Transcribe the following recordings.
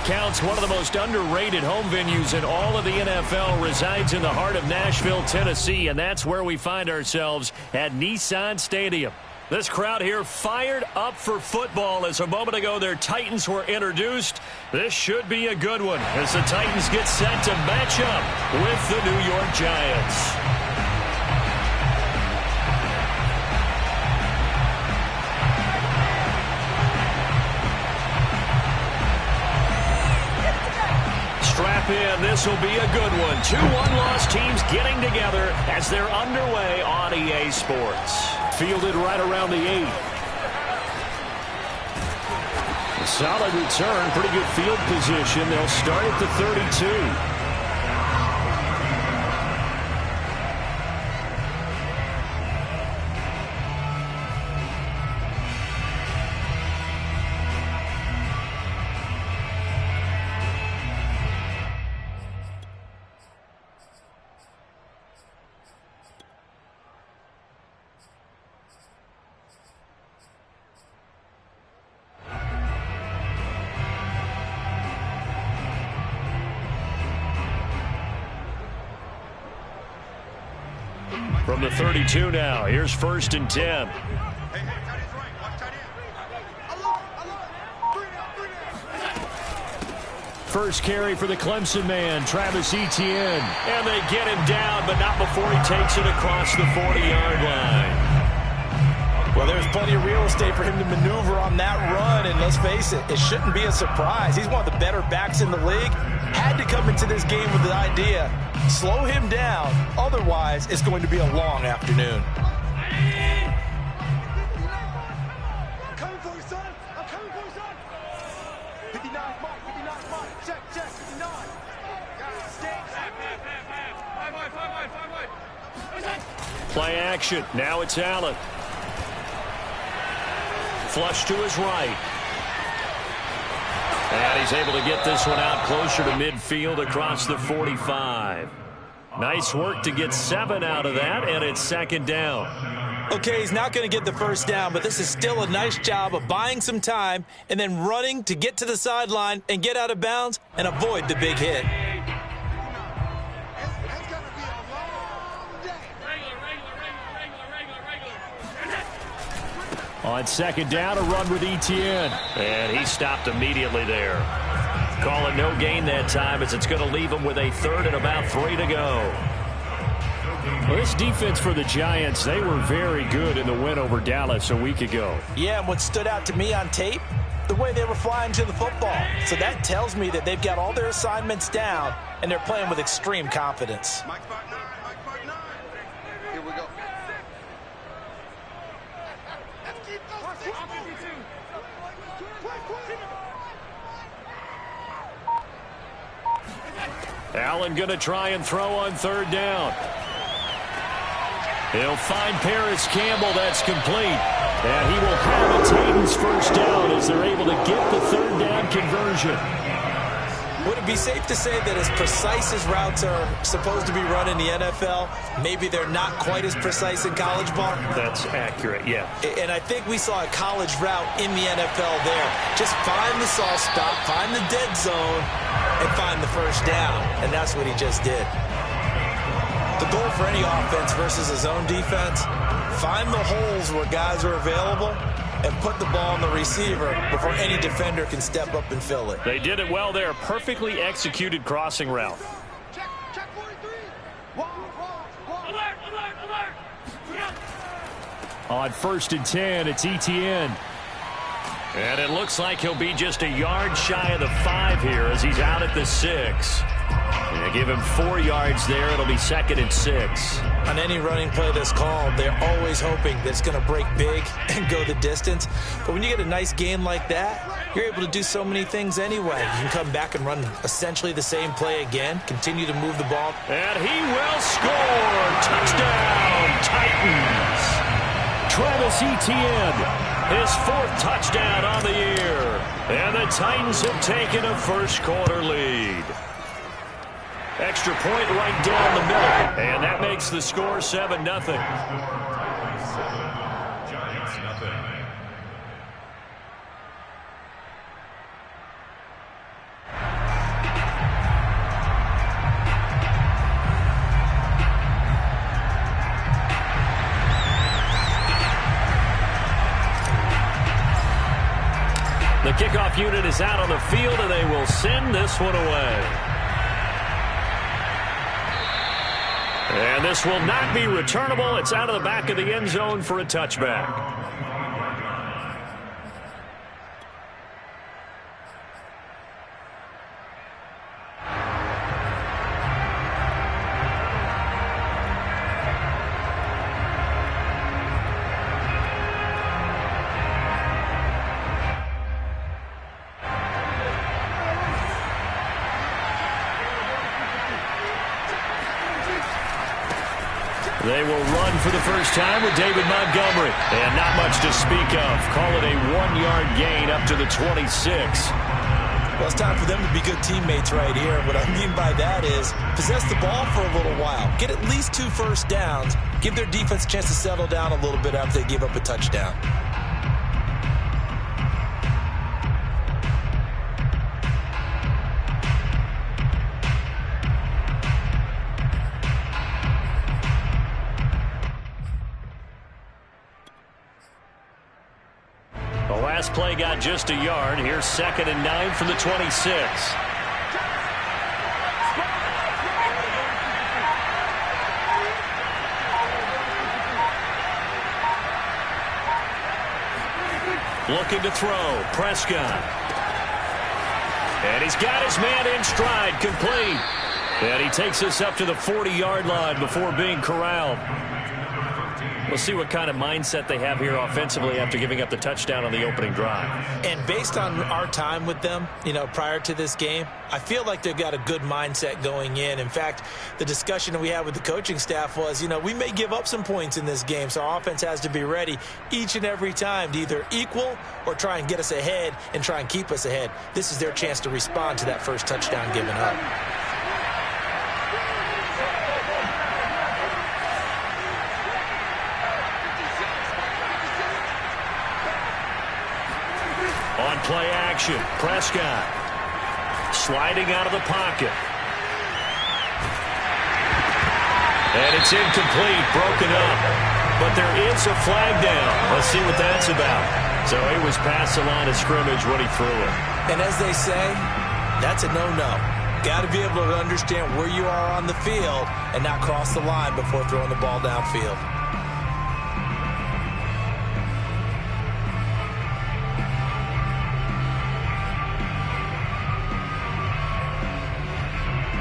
accounts, one of the most underrated home venues in all of the NFL resides in the heart of Nashville, Tennessee, and that's where we find ourselves at Nissan Stadium. This crowd here fired up for football as a moment ago their Titans were introduced. This should be a good one as the Titans get set to match up with the New York Giants. Strap in. This will be a good one. Two one-loss teams getting together as they're underway on EA Sports. Fielded right around the 8. A solid return. Pretty good field position. They'll start at the 32. From the 32 now, here's 1st and 10. First carry for the Clemson man, Travis Etienne. And they get him down, but not before he takes it across the 40-yard line. Well, there's plenty of real estate for him to maneuver on that run, and let's face it, it shouldn't be a surprise. He's one of the better backs in the league. Had to come into this game with the idea, slow him down, otherwise it's going to be a long afternoon. I'm coming for you, son. I'm coming for you, son. 59 mark, 59 mark. Check, 59. Play action. Now it's Allen. Flush to his right. And he's able to get this one out closer to midfield across the 45. Nice work to get 7 out of that, and it's 2nd down. Okay, he's not going to get the first down, but this is still a nice job of buying some time and then running to get to the sideline and get out of bounds and avoid the big hit. On 2nd down, a run with Etienne. And he stopped immediately there. Call it no gain that time as it's going to leave him with a 3rd and about 3 to go. Well, this defense for the Giants, they were very good in the win over Dallas a week ago. Yeah, and what stood out to me on tape, the way they were flying to the football. So that tells me that they've got all their assignments down, and they're playing with extreme confidence. Mike 5-9, Mike 5-9. Here we go. Let's keep those six moving. Allen going to try and throw on 3rd down. He'll find Paris Campbell. That's complete. And he will have a Titans first down as they're able to get the 3rd down conversion. Would it be safe to say that as precise as routes are supposed to be run in the NFL, maybe they're not quite as precise in college ball? That's accurate, yeah. And I think we saw a college route in the NFL there. Just find the soft spot, find the dead zone, and find the first down. And that's what he just did. The goal for any offense versus a zone defense, find the holes where guys are available and put the ball on the receiver before any defender can step up and fill it. They did it well there. Perfectly executed crossing route. Check 43. Alert, alert, alert. On 1st and 10, it's Etienne. And it looks like he'll be just a yard shy of the 5 here as he's out at the 6. And give him 4 yards there. It'll be 2nd and 6. On any running play that's called, they're always hoping that it's going to break big and go the distance. But when you get a nice game like that, you're able to do so many things anyway. You can come back and run essentially the same play again, continue to move the ball. And he will score. Touchdown, Titans. Travis Etienne, his 4th touchdown on the year. And the Titans have taken a first-quarter lead. Extra point right down the middle. And that makes the score 7-0. Giants, nothing. The kickoff unit is out on the field, and they will send this one away. And this will not be returnable. It's out of the back of the end zone for a touchback. They will run for the first time with David Montgomery. And not much to speak of. Call it a 1-yard gain up to the 26. Well, it's time for them to be good teammates right here. What I mean by that is possess the ball for a little while. Get at least 2 first downs. Give their defense a chance to settle down a little bit after they give up a touchdown. Last play got just a yard. Here's 2nd and 9 from the 26. Looking to throw. Prescott. And he's got his man in stride. Complete. And he takes us up to the 40-yard line before being corralled. We'll see what kind of mindset they have here offensively after giving up the touchdown on the opening drive. And based on our time with them, prior to this game, I feel like they've got a good mindset going in. In fact, the discussion we had with the coaching staff was, we may give up some points in this game, so our offense has to be ready each and every time to either equal or try and get us ahead and try and keep us ahead. This is their chance to respond to that first touchdown given up. On play action, Prescott sliding out of the pocket. And it's incomplete, broken up. But there is a flag down. Let's see what that's about. So he was past the line of scrimmage when he threw it. And as they say, that's a no-no. Got to be able to understand where you are on the field and not cross the line before throwing the ball downfield.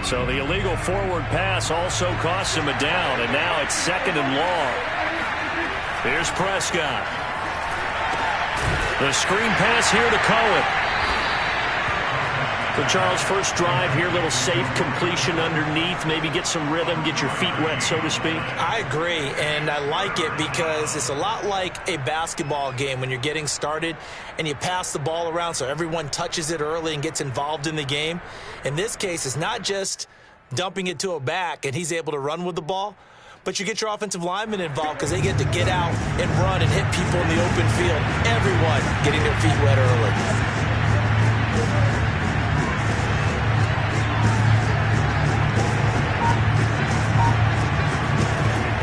So the illegal forward pass also costs him a down, and now it's 2nd and long. Here's Prescott. The screen pass here to Cohen. So, Charles, first drive here, little safe completion underneath, maybe get some rhythm, get your feet wet, so to speak. I agree, and I like it because it's a lot like a basketball game when you're getting started and you pass the ball around so everyone touches it early and gets involved in the game. In this case, it's not just dumping it to a back and he's able to run with the ball, but you get your offensive linemen involved because they get to get out and run and hit people in the open field. Everyone getting their feet wet early.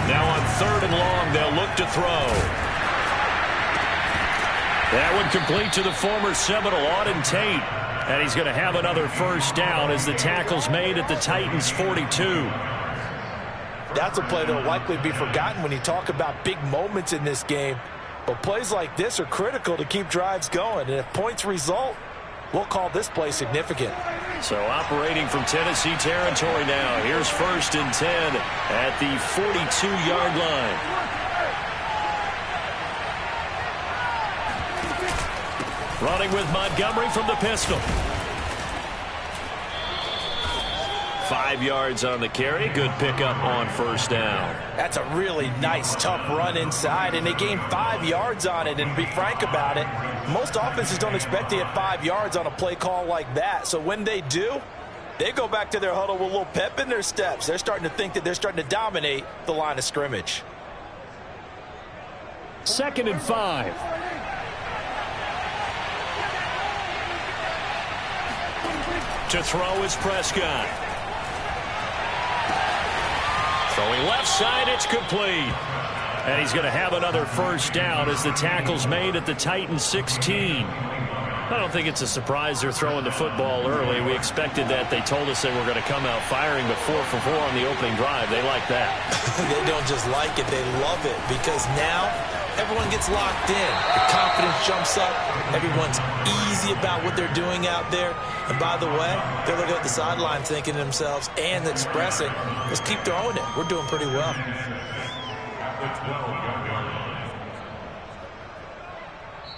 Now on 3rd and long, they'll look to throw. That one complete to the former Seminole, Auden Tate. And he's going to have another first down as the tackle's made at the Titans' 42. That's a play that will likely be forgotten when you talk about big moments in this game. But plays like this are critical to keep drives going. And if points result, we'll call this play significant. So operating from Tennessee territory now. Here's 1st and 10 at the 42-yard line. Running with Montgomery from the pistol. 5 yards on the carry. Good pickup on first down. That's a really nice, tough run inside, and they gained 5 yards on it. And to be frank about it, most offenses don't expect to get 5 yards on a play call like that. So when they do, they go back to their huddle with a little pep in their steps. They're starting to think that they're starting to dominate the line of scrimmage. 2nd and 5. To throw is Prescott. Throwing left side, it's complete. And he's going to have another first down as the tackle's made at the Titans' 16. I don't think it's a surprise they're throwing the football early. We expected that. They told us they were going to come out firing, but 4 for 4 on the opening drive. They like that. They don't just like it, they love it, because now everyone gets locked in. The confidence jumps up. Everyone's easy about what they're doing out there. And by the way, they're looking at the sideline thinking to themselves and expressing, let's keep throwing it. We're doing pretty well.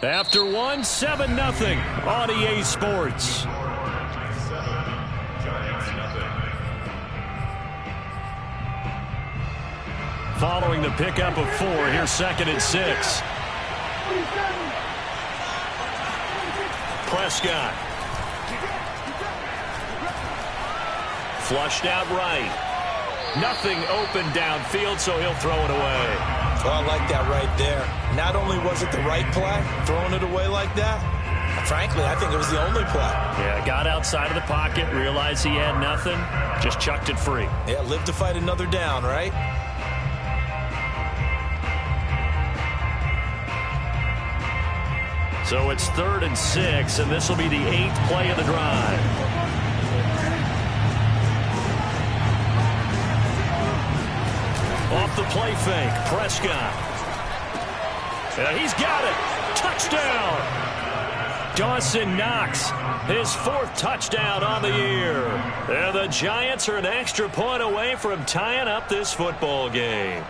After 1, 7-0 on EA Sports. Following the pickup of 4, here's 2nd and 6. Prescott. Flushed out right. Nothing open downfield, so he'll throw it away. Well, I like that right there. Not only was it the right play, throwing it away like that, frankly, I think it was the only play. Yeah, got outside of the pocket, realized he had nothing, just chucked it free. Yeah, live to fight another down, right? So it's 3rd and 6, and this will be the 8th play of the drive. Off the play fake, Prescott. And he's got it. Touchdown. Dawson Knox, his 4th touchdown on the year. And the Giants are an extra point away from tying up this football game.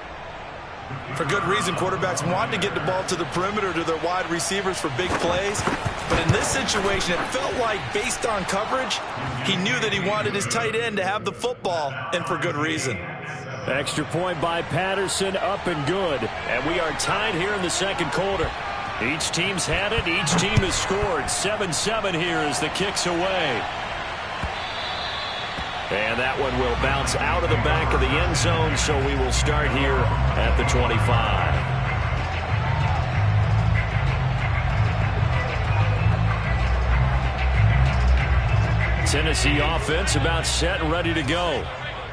For good reason, quarterbacks want to get the ball to the perimeter to their wide receivers for big plays. But in this situation, it felt like, based on coverage, he knew that he wanted his tight end to have the football, and for good reason. Extra point by Patterson, up and good. And we are tied here in the 2nd quarter. Each team's had it. Each team has scored. 7-7 here as the kick's away. And that one will bounce out of the back of the end zone, so we will start here at the 25. Tennessee offense about set and ready to go.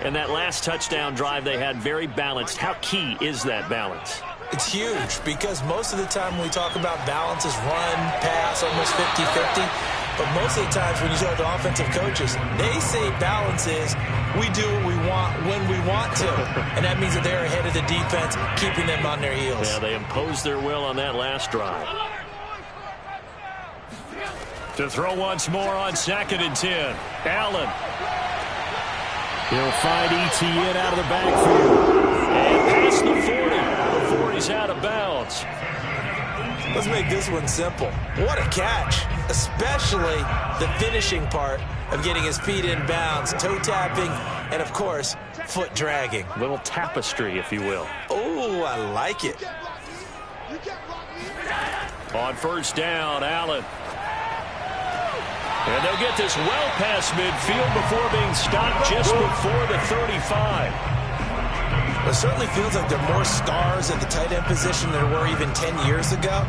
And that last touchdown drive they had very balanced. How key is that balance? It's huge, because most of the time when we talk about balance is run, pass, almost 50-50. But most of the times when you talk to offensive coaches, they say balance is we do what we want when we want to. And that means that they're ahead of the defense, keeping them on their heels. Yeah, they imposed their will on that last drive. To throw once more on 2nd and 10. Allen. He'll find ETN out of the backfield. And past the 40 before he's out of bounds. Let's make this one simple. What a catch, especially the finishing part of getting his feet in bounds, toe tapping, and of course, foot dragging. Little tapestry, if you will. Oh, I like it. On 1st down, Allen. And they'll get this well past midfield before being stopped just before the 35. It certainly feels like there are more stars at the tight end position than there were even 10 years ago.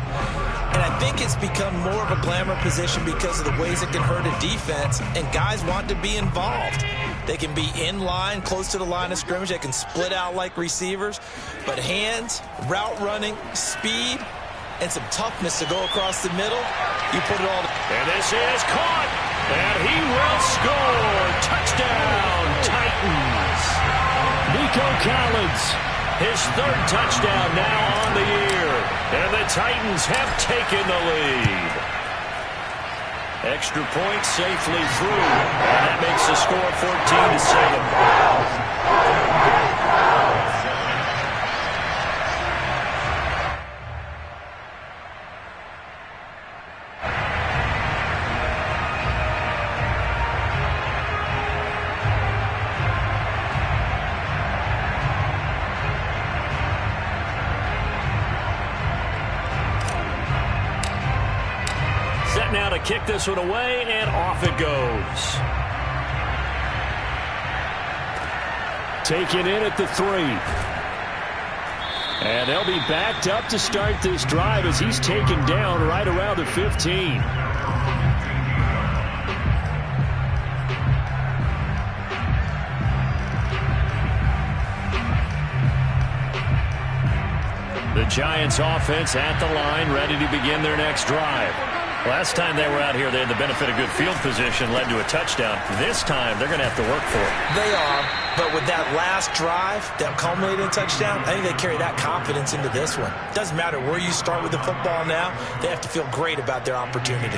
And I think it's become more of a glamour position because of the ways it can hurt a defense, and guys want to be involved. They can be in line, close to the line of scrimmage. They can split out like receivers. But hands, route running, speed, and some toughness to go across the middle, you put it all together. And this is caught, and he will score. Touchdown, Titans. Nico Collins, his 3rd touchdown now on the year. And the Titans have taken the lead. Extra point safely through. And that makes the score 14-7. Now to kick this one away, and off it goes. Taken in at the 3. And they'll be backed up to start this drive as he's taken down right around the 15. The Giants offense at the line, ready to begin their next drive. Last time they were out here, they had the benefit of good field position, led to a touchdown. This time, they're going to have to work for it. They are, but with that last drive that culminated in a touchdown, I think they carry that confidence into this one. It doesn't matter where you start with the football now. They have to feel great about their opportunity.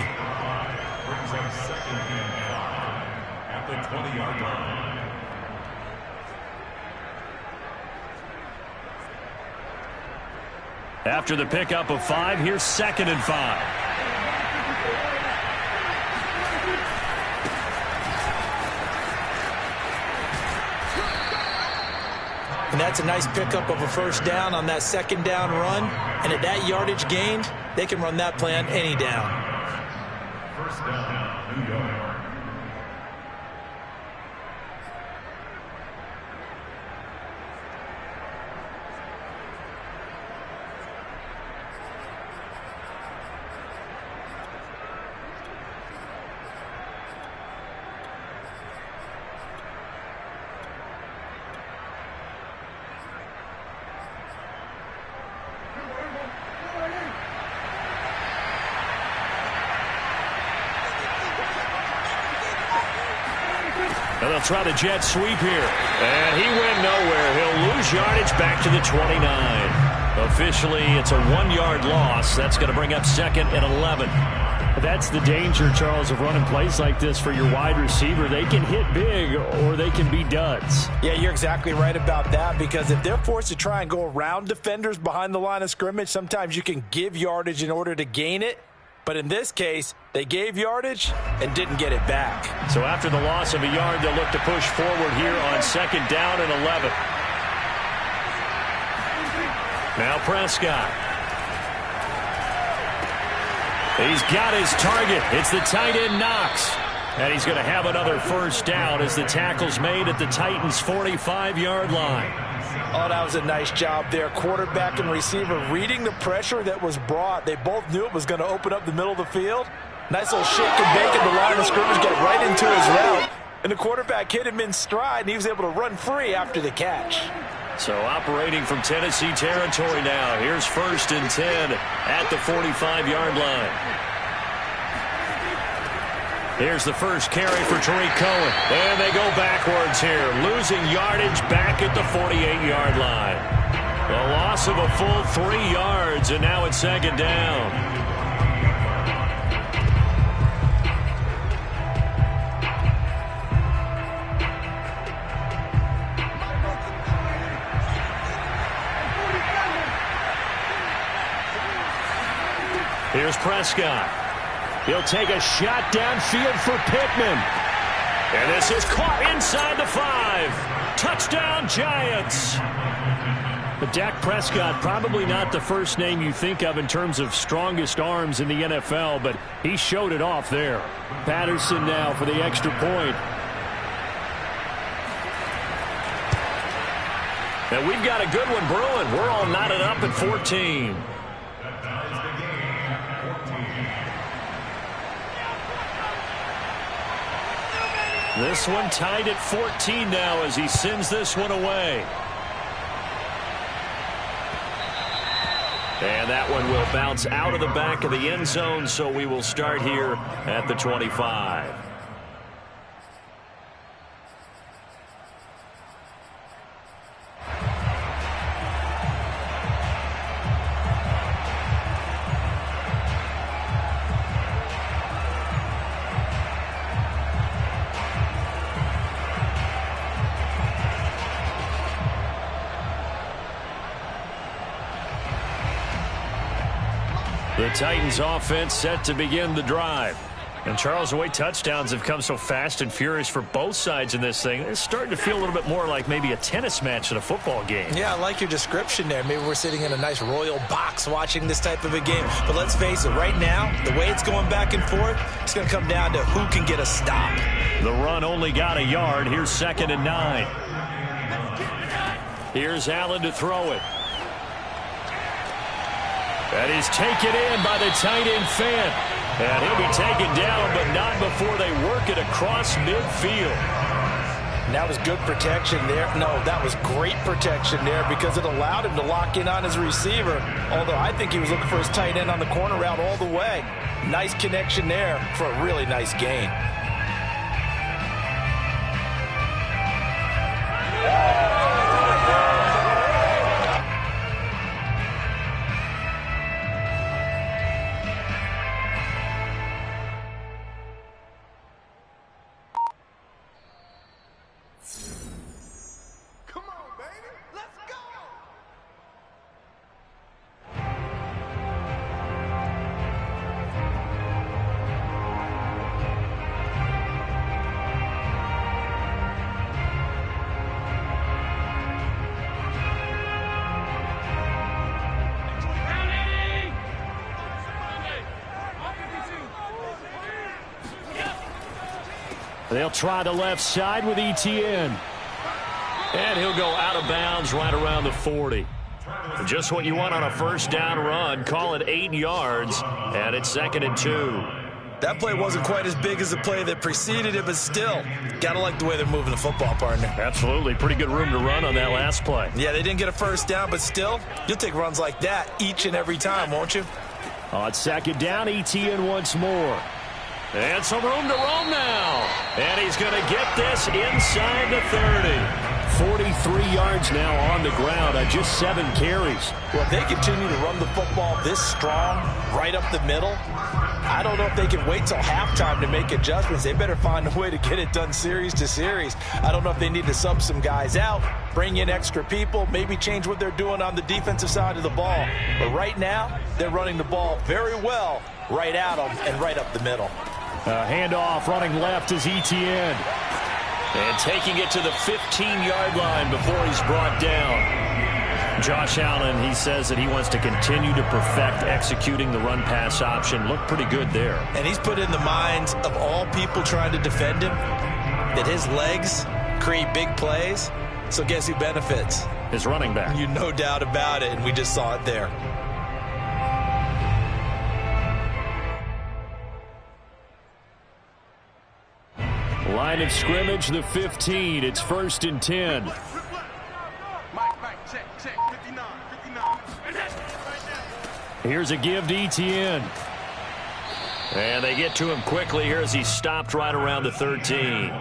At the 20-yard line. After the pickup of 5, here's 2nd and 5. And that's a nice pickup of a first down on that second down run. And at that yardage gained, they can run that play on any down. First down, New York. And they'll try the jet sweep here. And he went nowhere. He'll lose yardage back to the 29. Officially, it's a 1-yard loss. That's going to bring up 2nd and 11. That's the danger, Charles, of running plays like this for your wide receiver. They can hit big or they can be duds. Yeah, you're exactly right about that, because if they're forced to try and go around defenders behind the line of scrimmage, sometimes you can give yardage in order to gain it. But in this case, they gave yardage and didn't get it back. So after the loss of a yard, they'll look to push forward here on 2nd down and 11. Now Prescott. He's got his target. It's the tight end Knox. And he's going to have another first down as the tackle's made at the Titans' 45-yard line. Oh, that was a nice job there. Quarterback and receiver reading the pressure that was brought. They both knew it was going to open up the middle of the field. Nice little shake and bake at the line of scrimmage, get right into his route. And the quarterback hit him in stride, and he was able to run free after the catch. So operating from Tennessee territory now. Here's 1st and 10 at the 45-yard line. Here's the first carry for Tariq Cohen. And they go backwards here, losing yardage back at the 48-yard line. The loss of a full 3 yards, and now it's 2nd down. Here's Prescott. He'll take a shot downfield for Pittman. And this is caught inside the 5. Touchdown, Giants. But Dak Prescott, probably not the first name you think of in terms of strongest arms in the NFL, but he showed it off there. Patterson now for the extra point. And we've got a good one brewing. We're all knotted up at 14. This one tied at 14 now as he sends this one away. And that one will bounce out of the back of the end zone, so we will start here at the 25. The Titans offense set to begin the drive. And Charles, the way touchdowns have come so fast and furious for both sides in this thing, it's starting to feel a little bit more like maybe a tennis match in a football game. Yeah, I like your description there. Maybe we're sitting in a nice royal box watching this type of a game. But let's face it, right now, the way it's going back and forth, it's going to come down to who can get a stop. The run only got a yard. Here's 2nd and 9. Here's Allen to throw it. And he's taken in by the tight end Fant. And he'll be taken down, but not before they work it across midfield. And that was good protection there. No, that was great protection there because it allowed him to lock in on his receiver. Although I think he was looking for his tight end on the corner route all the way. Nice connection there for a really nice gain. Come on, baby. Let's go. They'll try the left side with ETN. And he'll go out of bounds right around the 40. Just what you want on a first down run. Call it 8 yards, and it's 2nd and 2. That play wasn't quite as big as the play that preceded it, but still, got to like the way they're moving the football, partner. Absolutely. Pretty good room to run on that last play. Yeah, they didn't get a first down, but still, you'll take runs like that each and every time, won't you? On 2nd down, ETN once more. And some room to roam now. And he's going to get this inside the 30. 43 yards now on the ground on just 7 carries. Well, if they continue to run the football this strong, right up the middle, I don't know if they can wait till halftime to make adjustments. They better find a way to get it done series to series. I don't know if they need to sub some guys out, bring in extra people, maybe change what they're doing on the defensive side of the ball. But right now, they're running the ball very well right at them and right up the middle. Handoff running left is ETN. And taking it to the 15-yard line before he's brought down. Josh Allen, he says that he wants to continue to perfect executing the run-pass option. Looked pretty good there. And he's put in the minds of all people trying to defend him that his legs create big plays. So guess who benefits? His running back. You no doubt about it, and we just saw it there. Line of scrimmage, the 15. It's 1st and 10. Mike, check, 59. Here's a give to ETN. And they get to him quickly here as he stopped right around the 13.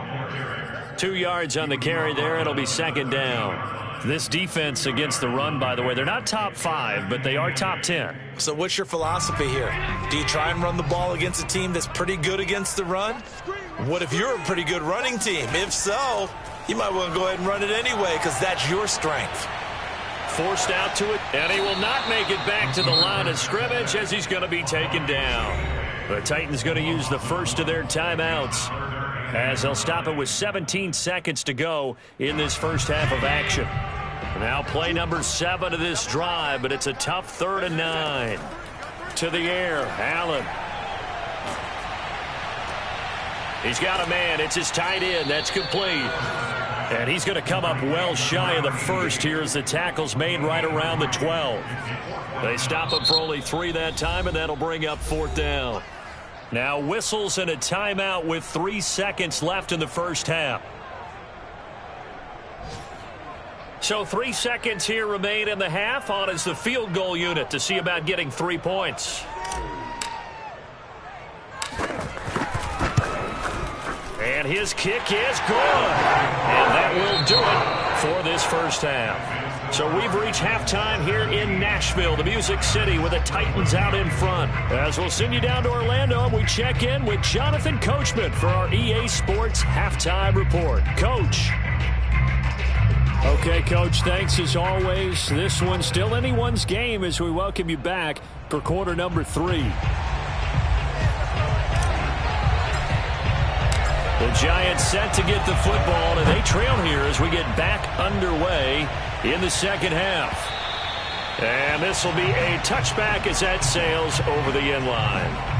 2 yards on the carry there. It'll be 2nd down. This defense against the run, by the way, they're not top 5, but they are top 10. So what's your philosophy here? Do you try and run the ball against a team that's pretty good against the run? What if you're a pretty good running team? If so, you might want to go ahead and run it anyway because that's your strength. Forced out to it, and he will not make it back to the line of scrimmage as he's going to be taken down. The Titans going to use the first of their timeouts as they'll stop it with 17 seconds to go in this first half of action. Now play number 7 of this drive, but it's a tough 3rd and 9. To the air, Allen. He's got a man. It's his tight end. That's complete. And he's going to come up well shy of the first here as the tackle's made right around the 12. They stop him for only 3 that time, and that'll bring up 4th down. Now whistles and a timeout with 3 seconds left in the first half. So 3 seconds here remain in the half. On is the field goal unit to see about getting 3 points. And his kick is good. And that will do it for this first half. So we've reached halftime here in Nashville, the Music City, with the Titans out in front. As we'll send you down to Orlando, and we check in with Jonathan Coachman for our EA Sports Halftime Report. Coach. Okay, Coach, thanks as always. This one's still anyone's game as we welcome you back for quarter number 3. The Giants set to get the football, and they trail here as we get back underway in the second half. And this will be a touchback as that sails over the end line.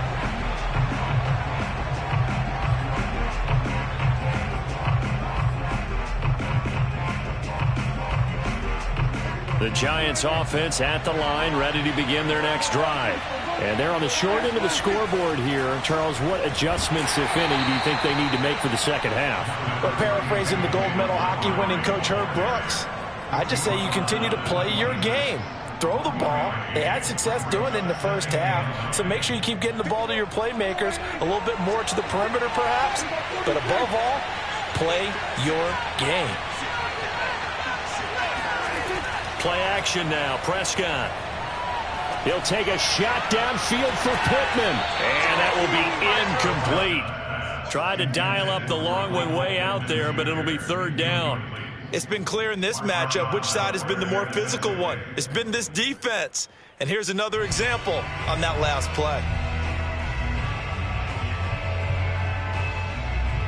The Giants offense at the line, ready to begin their next drive. And they're on the short end of the scoreboard here. Charles, what adjustments, if any, do you think they need to make for the second half? But paraphrasing the gold medal hockey winning coach Herb Brooks, I just say you continue to play your game. Throw the ball. They had success doing it in the first half, so make sure you keep getting the ball to your playmakers, a little bit more to the perimeter perhaps, but above all, play your game. Play action now. Prescott. He'll take a shot downfield for Pittman. And that will be incomplete. Tried to dial up the long one way out there, but it'll be third down. It's been clear in this matchup which side has been the more physical one. It's been this defense. And here's another example on that last play.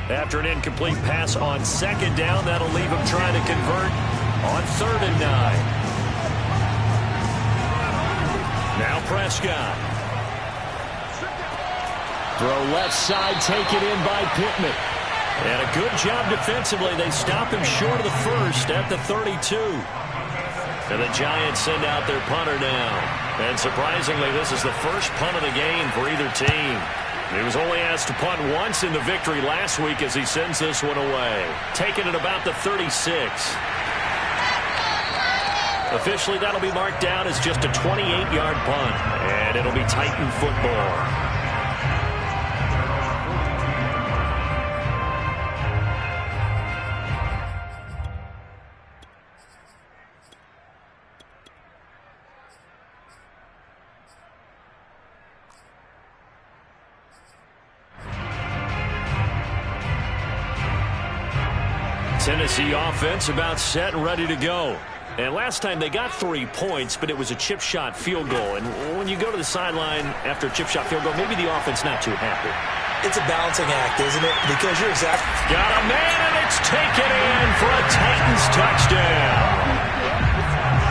After an incomplete pass on second down, that'll leave him trying to convert on 3rd and 9. Now Prescott. Throw left side, taken in by Pittman. And a good job defensively. They stop him short of the first at the 32. And the Giants send out their punter now. And surprisingly, this is the first punt of the game for either team. He was only asked to punt once in the victory last week as he sends this one away. Taking it about the 36. Officially, that'll be marked down as just a 28-yard punt. And it'll be Titan football. Tennessee offense about set and ready to go. And last time they got 3 points, but it was a chip shot field goal. And when you go to the sideline after a chip shot field goal, maybe the offense not too happy. It's a balancing act, isn't it? Because you're exactly... Got a man, and it's taken in for a Titans touchdown.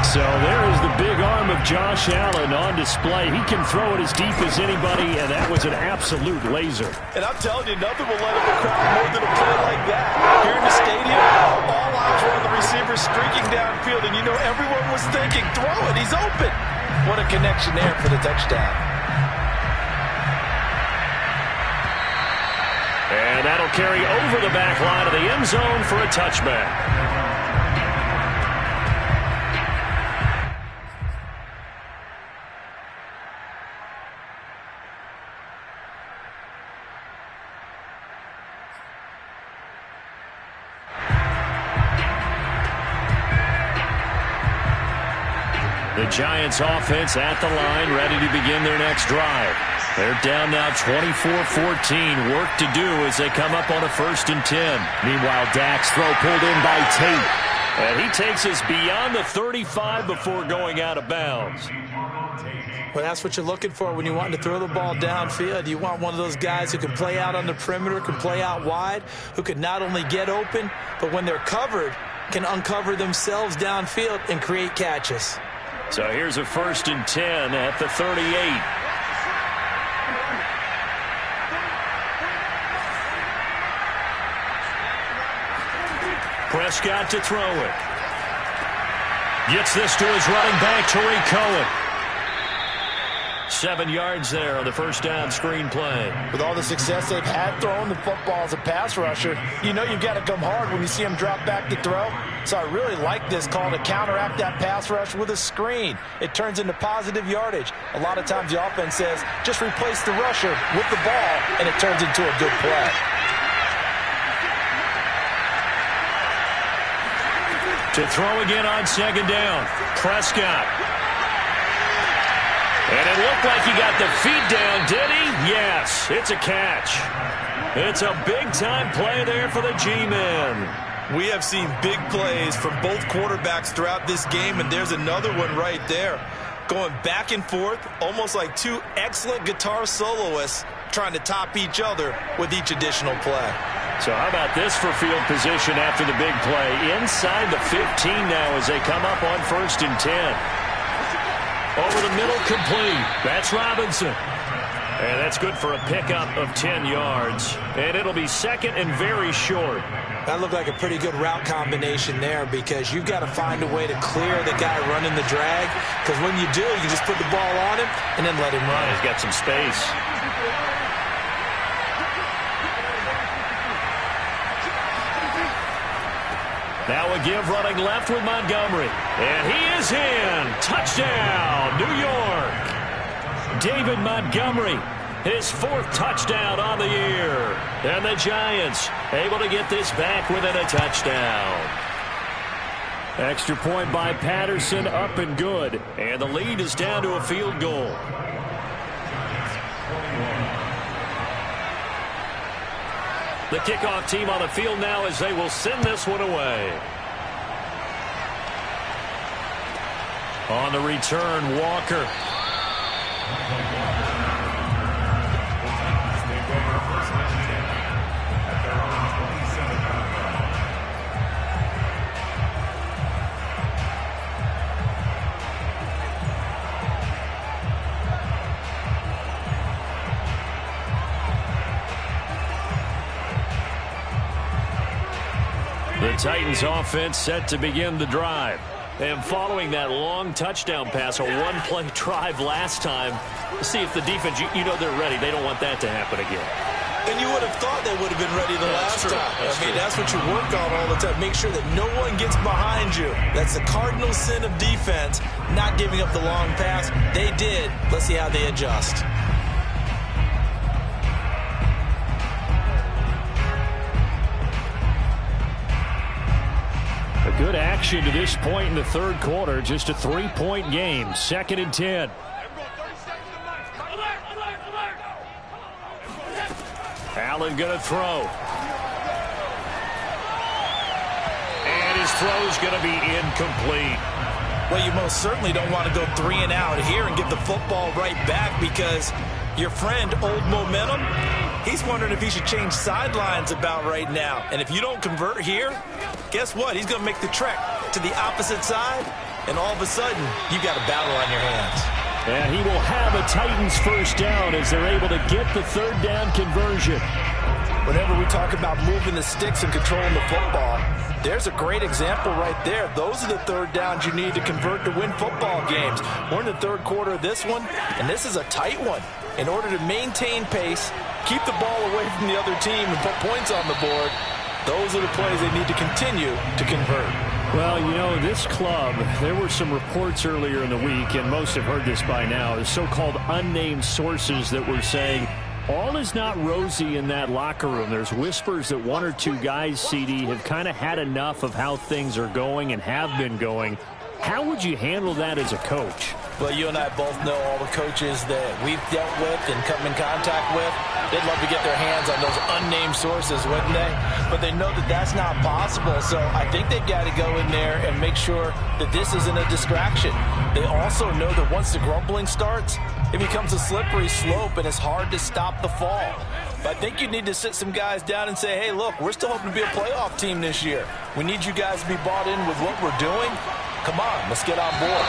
So there is the big arm of Josh Allen on display. He can throw it as deep as anybody, and that was an absolute laser. And I'm telling you, nothing will light up a crowd more than a play like that. Here in the stadium, all eyes were on the receiver streaking downfield, and you know everyone was thinking, throw it, he's open. What a connection there for the touchdown. And that'll carry over the back line of the end zone for a touchback. The Giants offense at the line, ready to begin their next drive. They're down now 24-14. Work to do as they come up on a 1st and 10. Meanwhile, Dak's throw pulled in by Tate. And he takes us beyond the 35 before going out of bounds. Well, that's what you're looking for when you want to throw the ball downfield. You want one of those guys who can play out on the perimeter, can play out wide, who can not only get open, but when they're covered, can uncover themselves downfield and create catches. So here's a 1st and 10 at the 38. Prescott to throw it. Gets this to his running back, Tariq Cohen. 7 yards there on the 1st down screen play. With all the success they've had throwing the football as a pass rusher, you know you've got to come hard when you see them drop back to throw. So I really like this call to counteract that pass rush with a screen. It turns into positive yardage. A lot of times the offense says, just replace the rusher with the ball, and it turns into a good play. To throw again on 2nd down, Prescott. And it looked like he got the feet down, did he? Yes, it's a catch. It's a big-time play there for the G-men. We have seen big plays from both quarterbacks throughout this game, and there's another one right there. Going back and forth, almost like two excellent guitar soloists trying to top each other with each additional play. So how about this for field position after the big play? Inside the 15 now as they come up on 1st and 10. Over the middle, complete. That's Robinson. And that's good for a pickup of 10 yards. And it'll be 2nd and very short. That looked like a pretty good route combination there because you've got to find a way to clear the guy running the drag, because when you do, you just put the ball on him and then let him run. He's got some space. Now a give running left with Montgomery. And he is in. Touchdown, New York. David Montgomery, his 4th touchdown on the year. And the Giants able to get this back within a touchdown. Extra point by Patterson, up and good. And the lead is down to a field goal. The kickoff team on the field now as they will send this one away. On the return, Walker. The Titans offense set to begin the drive. And following that long touchdown pass, a one-play drive last time, see if the defense, you know they're ready. They don't want that to happen again. And you would have thought they would have been ready the last time. That's what you work on all the time. Make sure that no one gets behind you. That's the cardinal sin of defense, not giving up the long pass. They did. Let's see how they adjust. Good action to this point in the third quarter. Just a 3-point game. 2nd and 10. Allen going to throw. And his throw's going to be incomplete. Well, you most certainly don't want to go 3 and out here and give the football right back, because your friend, Old Momentum, he's wondering if he should change sidelines about right now. And if you don't convert here, guess what? He's going to make the trek to the opposite side, and all of a sudden, you've got a battle on your hands. And he will have a Titans first down as they're able to get the third down conversion. Whenever we talk about moving the sticks and controlling the football, there's a great example right there. Those are the third downs you need to convert to win football games. We're in the third quarter of this one, and this is a tight one. In order to maintain pace, keep the ball away from the other team, and put points on the board, those are the plays they need to continue to convert. Well, you know, this club, there were some reports earlier in the week, and most have heard this by now, the so-called unnamed sources that were saying all is not rosy in that locker room. There's whispers that 1 or 2 guys, CD, have kind of had enough of how things are going and have been going. How would you handle that as a coach? Well, you and I both know all the coaches that we've dealt with and come in contact with. They'd love to get their hands on those unnamed sources, wouldn't they? But they know that that's not possible. So I think they've got to go in there and make sure that this isn't a distraction. They also know that once the grumbling starts, it becomes a slippery slope, and it's hard to stop the fall. But I think you need to sit some guys down and say, hey, look, we're still hoping to be a playoff team this year. We need you guys to be bought in with what we're doing. Come on, let's get on board.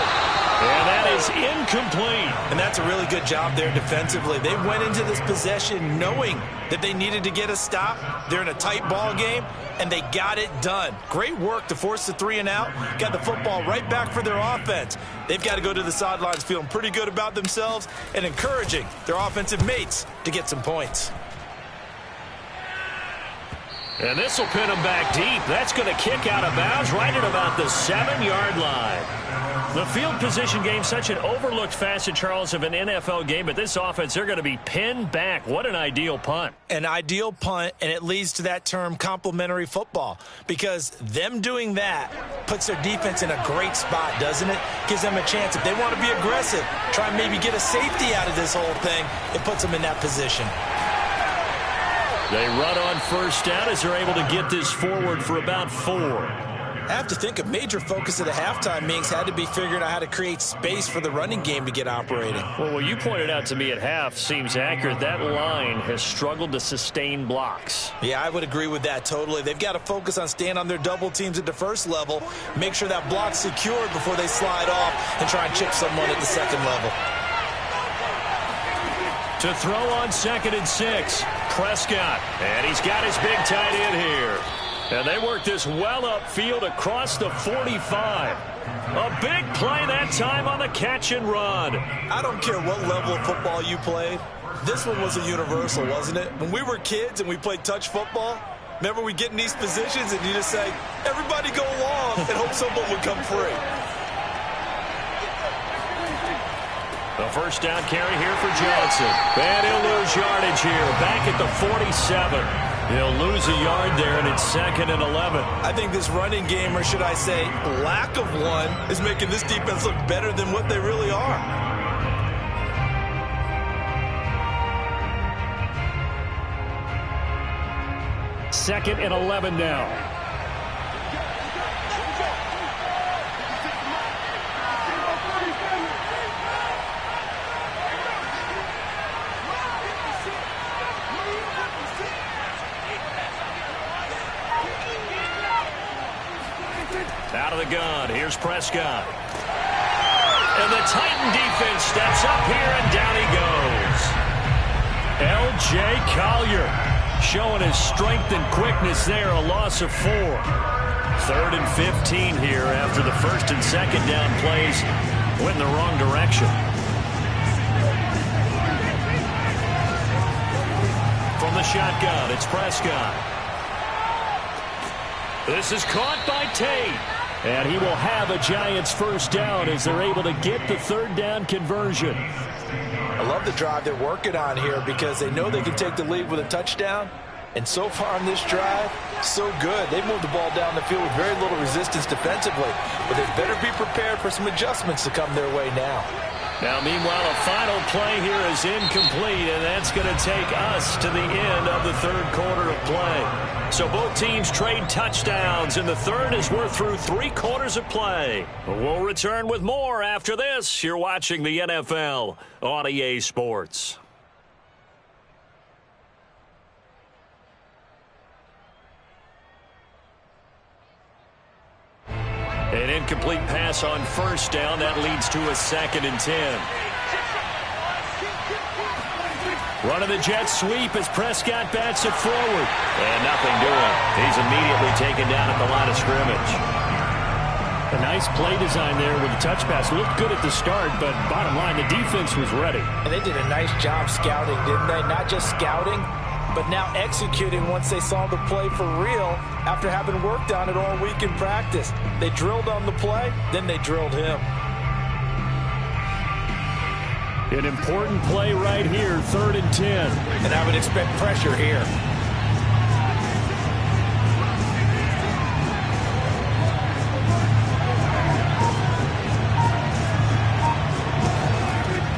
And that is incomplete. And that's a really good job there defensively. They went into this possession knowing that they needed to get a stop. They're in a tight ball game, and they got it done. Great work to force the 3 and out. Got the football right back for their offense. They've got to go to the sidelines feeling pretty good about themselves and encouraging their offensive mates to get some points. And this will pin him back deep. That's going to kick out of bounds right at about the 7-yard line. The field position game, such an overlooked facet, Charles, of an NFL game. But this offense, they're going to be pinned back. What an ideal punt. An ideal punt, and it leads to that term complementary football, because them doing that puts their defense in a great spot, doesn't it? Gives them a chance. If they want to be aggressive, try and maybe get a safety out of this whole thing, it puts them in that position. They run on first down as they're able to get this forward for about 4. I have to think a major focus of the halftime meetings had to be figuring out how to create space for the running game to get operating. Well, what you pointed out to me at half seems accurate. That line has struggled to sustain blocks. Yeah, I would agree with that totally. They've got to focus on staying on their double teams at the first level, make sure that block's secured before they slide off and try and chip someone at the second level. To throw on 2nd and 6, Prescott. And he's got his big tight end here. And they work this well upfield across the 45. A big play that time on the catch and run. I don't care what level of football you played. This one was a universal, wasn't it? When we were kids and we played touch football, remember we get in these positions and you just say, everybody go long and hope someone would come free. The first down carry here for Johnson. And he'll lose yardage here. Back at the 47. He'll lose a yard there, and it's 2nd and 11. I think this running game, or should I say lack of one, is making this defense look better than what they really are. Second and 11 now. Out of the gun, here's Prescott. And the Titan defense steps up here, and down he goes. L.J. Collier showing his strength and quickness there, a loss of 4. 3rd and 15 here after the 1st and 2nd down plays went in the wrong direction. From the shotgun, it's Prescott. This is caught by Tate. And he will have a Giants first down as they're able to get the 3rd down conversion. I love the drive they're working on here because they know they can take the lead with a touchdown. And so far on this drive, so good. They moved the ball down the field with very little resistance defensively. But they better be prepared for some adjustments to come their way now. Now, meanwhile, a final play here is incomplete, and that's going to take us to the end of the 3rd quarter of play. So both teams trade touchdowns, and the 3rd as we're through 3 quarters of play. We'll return with more after this. You're watching the NFL on EA Sports. An incomplete pass on first down. That leads to a 2nd and 10. Running the jet sweep as Prescott bats it forward. And nothing doing. He's immediately taken down at the line of scrimmage. A nice play design there with the touch pass. Looked good at the start, but bottom line, the defense was ready. And they did a nice job scouting, didn't they? Not just scouting, but now executing once they saw the play for real after having worked on it all week in practice. They drilled on the play, then they drilled him. An important play right here, 3rd and 10. And I would expect pressure here.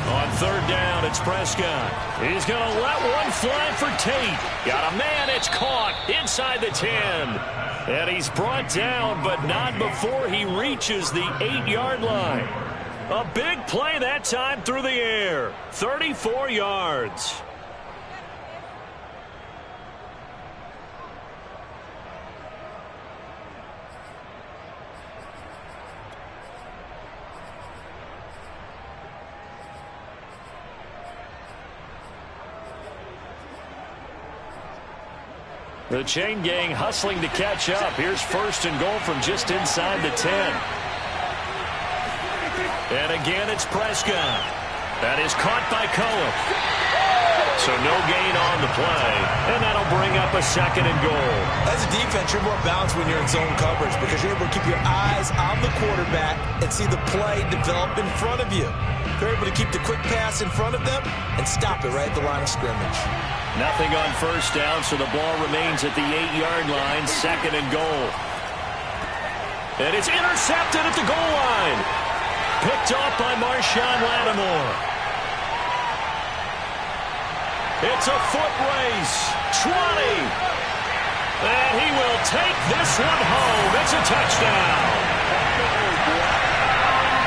On 3rd down, it's Prescott. He's going to let one fly for Tate. Got a man, it's caught inside the 10. And he's brought down, but not before he reaches the 8-yard line. A big play that time through the air. 34 yards. The chain gang hustling to catch up. Here's 1st and goal from just inside the 10. And again, it's Prescott. That is caught by Cohen. So no gain on the play. And that'll bring up a 2nd and goal. As a defense, you're more balanced when you're in zone coverage because you're able to keep your eyes on the quarterback and see the play develop in front of you. You're able to keep the quick pass in front of them and stop it right at the line of scrimmage. Nothing on first down, so the ball remains at the 8-yard line, 2nd and goal. And it's intercepted at the goal line. Picked off by Marshawn Lattimore. It's a foot race. 20. And he will take this one home. It's a touchdown.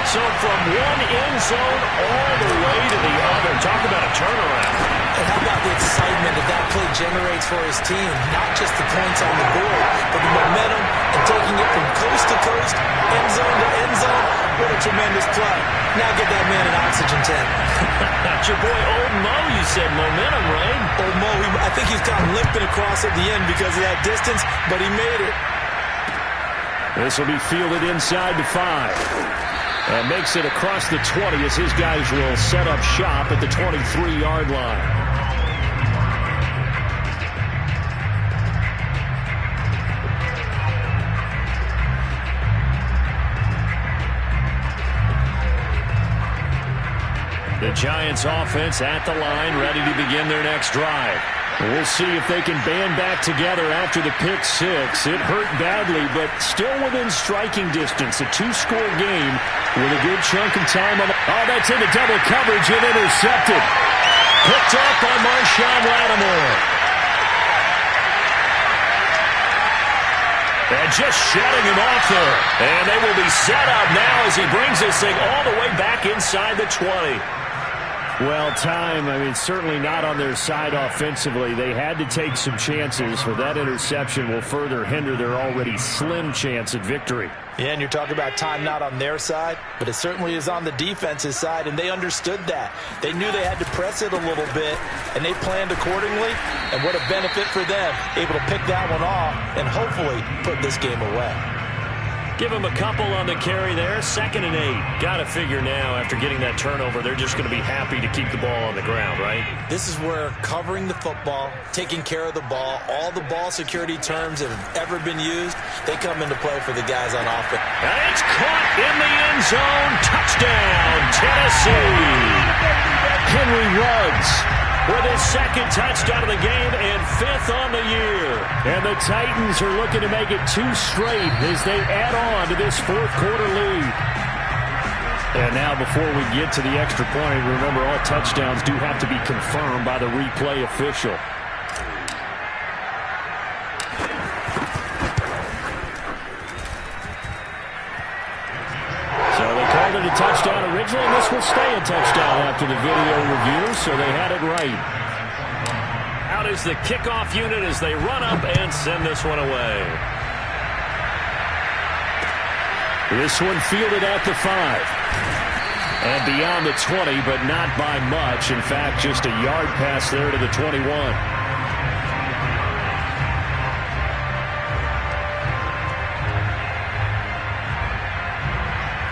So from one end zone all the way to the other. Talk about a turnaround. And how about the excitement that play generates for his team? Not just the points on the board, but the momentum and taking it from coast to coast, end zone to end zone. What a tremendous play. Now get that man an oxygen tank. That's your boy Old Mo. You said momentum, right? Old Mo, I think he's kind of limping across at the end because of that distance, but he made it. This will be fielded inside the 5. And makes it across the 20 as his guys will set up shop at the 23-yard line. The Giants offense at the line, ready to begin their next drive. We'll see if they can band back together after the pick 6. It hurt badly, but still within striking distance. A 2-score game with a good chunk of time on the... Oh, that's into double coverage and intercepted. Picked up by Marshawn Lattimore. And just shutting him off there. And they will be set up now as he brings this thing all the way back inside the 20. Well, time, I mean, certainly not on their side offensively. They had to take some chances, but that interception will further hinder their already slim chance at victory. Yeah, and you're talking about time not on their side, but it certainly is on the defense's side, and they understood that. They knew they had to press it a little bit, and they planned accordingly, and what a benefit for them, able to pick that one off and hopefully put this game away. Give them a couple on the carry there. 2nd and 8. Got to figure now, after getting that turnover, they're just going to be happy to keep the ball on the ground, right? This is where covering the football, taking care of the ball, all the ball security terms that have ever been used, they come into play for the guys on offense. And it's caught in the end zone. Touchdown, Tennessee. Henry Ruggs with his 2nd touchdown of the game and 5th on the year. And the Titans are looking to make it 2 straight as they add on to this 4th quarter lead. And now before we get to the extra point, remember all touchdowns do have to be confirmed by the replay official. So they called it a touchdown originally, and this will stay a touchdown after the video review, so they had it right. Out is the kickoff unit as they run up and send this one away. This one fielded at the 5. And beyond the 20, but not by much. In fact, just a yard pass there to the 21.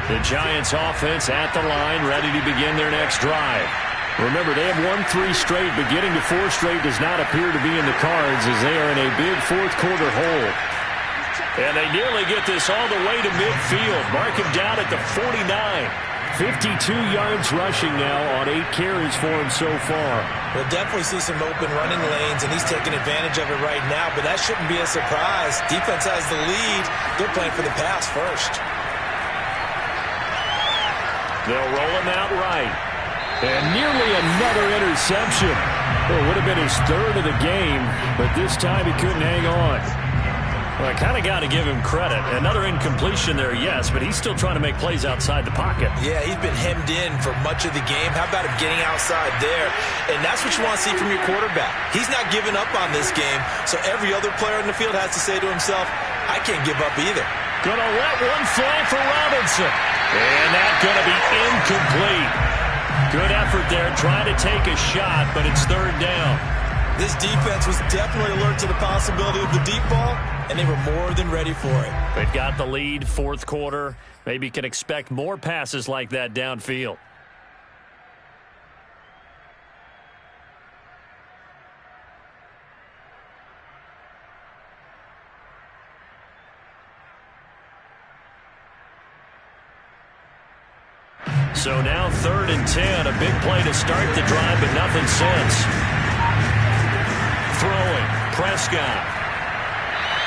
The Giants offense at the line, ready to begin their next drive. Remember, they have won 3 straight, but getting to 4 straight does not appear to be in the cards as they are in a big 4th quarter hole. And they nearly get this all the way to midfield. Mark him down at the 49. 52 yards rushing now on 8 carries for him so far. We'll definitely see some open running lanes, and he's taking advantage of it right now, but that shouldn't be a surprise. Defense has the lead. They're playing for the pass first. They'll roll him out right. And nearly another interception. Well, it would have been his 3rd of the game, but this time he couldn't hang on. Well, I kind of got to give him credit. Another incompletion there, yes, but he's still trying to make plays outside the pocket. Yeah, he's been hemmed in for much of the game. How about him getting outside there? And that's what you want to see from your quarterback. He's not giving up on this game, so every other player in the field has to say to himself, I can't give up either. Gonna let one fly for Robinson. And that's going to be incomplete. Good effort there, trying to take a shot, but it's 3rd down. This defense was definitely alert to the possibility of the deep ball, and they were more than ready for it. They've got the lead, 4th quarter. Maybe can expect more passes like that downfield. So now 3rd and 10. A big play to start the drive, but nothing since. Throwing, Prescott.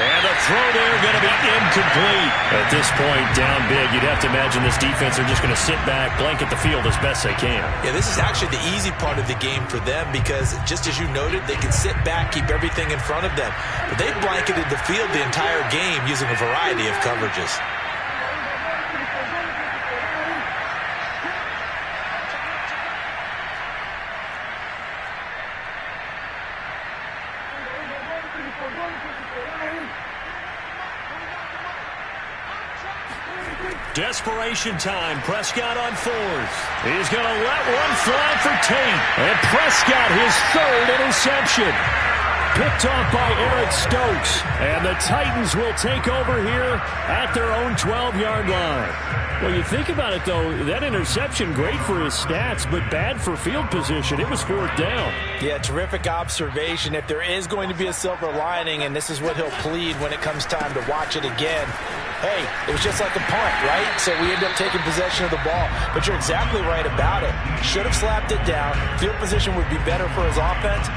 And the throw there going to be incomplete. At this point, down big, you'd have to imagine this defense are just going to sit back, blanket the field as best they can. Yeah, this is actually the easy part of the game for them because, just as you noted, they can sit back, keep everything in front of them. But they blanketed the field the entire game using a variety of coverages. Desperation time. Prescott on 4th. He's going to let one fly for Tate. And Prescott, his 3rd interception. picked off by Eric Stokes. And the Titans will take over here at their own 12-yard line. Well, you think about it, though, that interception, great for his stats, but bad for field position. It was 4th down. Yeah, terrific observation. If there is going to be a silver lining, and this is what he'll plead when it comes time to watch it again, hey, it was just like a punt, right? So we end up taking possession of the ball. But you're exactly right about it. Should have slapped it down. Field position would be better for his offense.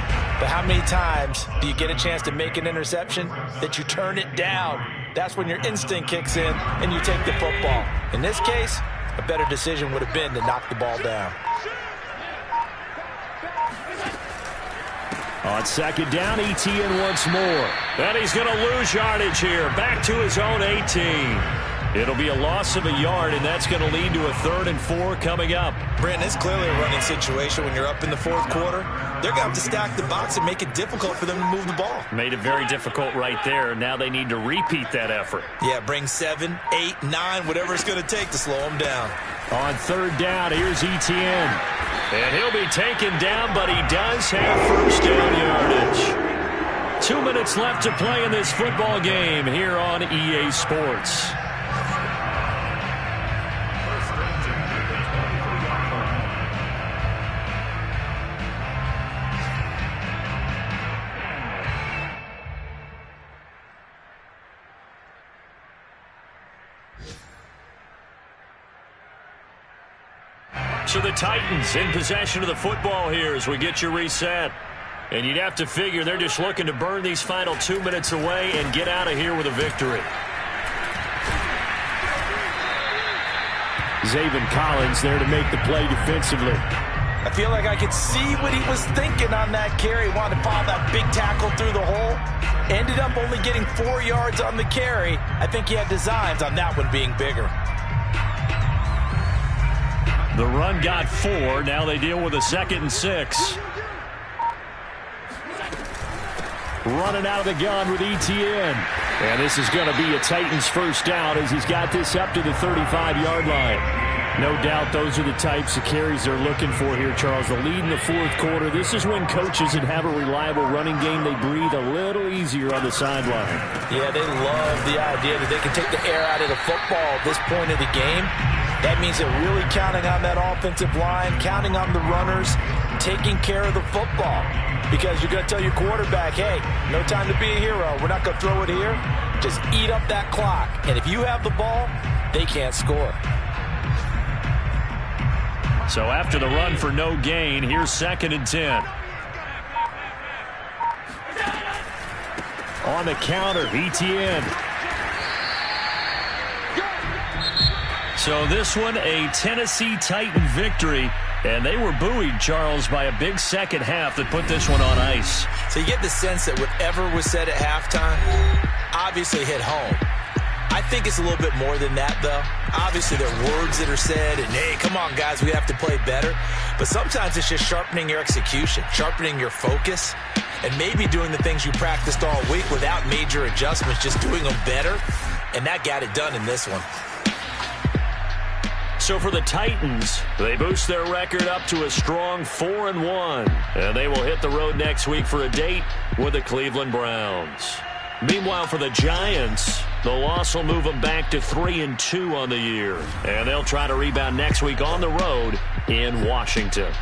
But how many times do you get a chance to make an interception that you turn it down? That's when your instinct kicks in and you take the football. In this case, a better decision would have been to knock the ball down. On 2nd down, ETN once more. And he's going to lose yardage here. Back to his own 18. It'll be a loss of a yard, and that's going to lead to a 3rd and 4 coming up. Brandon, it's clearly a running situation when you're up in the 4th quarter. They're going to have to stack the box and make it difficult for them to move the ball. Made it very difficult right there. Now they need to repeat that effort. Yeah, bring 7, 8, 9, whatever it's going to take to slow them down. On 3rd down, here's ETN. And he'll be taken down, but he does have 1st down yardage. 2 minutes left to play in this football game here on EA Sports. So the Titans in possession of the football here as we get you reset. And you'd have to figure they're just looking to burn these final 2 minutes away and get out of here with a victory. Zaven Collins there to make the play defensively. I feel like I could see what he was thinking on that carry. Wanted to follow that big tackle through the hole. Ended up only getting 4 yards on the carry. I think he had designs on that one being bigger. The run got 4. Now they deal with a 2nd and 6. Running out of the gun with ETN. And this is going to be a Titans 1st down as he's got this up to the 35-yard line. No doubt those are the types of carries they're looking for here, Charles. The lead in the 4th quarter. This is when coaches that have a reliable running game, they breathe a little easier on the sideline. Yeah, they love the idea that they can take the air out of the football at this point of the game. That means they're really counting on that offensive line, counting on the runners, taking care of the football. Because you're going to tell your quarterback, hey, no time to be a hero. We're not going to throw it here. Just eat up that clock. And if you have the ball, they can't score. So after the run for no gain, here's 2nd and 10. On the counter, ETN. So this one, a Tennessee Titan victory. And they were buoyed, Charles, by a big second half that put this one on ice. So you get the sense that whatever was said at halftime obviously hit home. I think it's a little bit more than that, though. Obviously, there are words that are said, and, hey, come on, guys, we have to play better. But sometimes it's just sharpening your execution, sharpening your focus, and maybe doing the things you practiced all week without major adjustments, just doing them better. And that got it done in this one. So for the Titans, they boost their record up to a strong 4-1. And they will hit the road next week for a date with the Cleveland Browns. Meanwhile, for the Giants, the loss will move them back to 3-2 on the year. And they'll try to rebound next week on the road in Washington.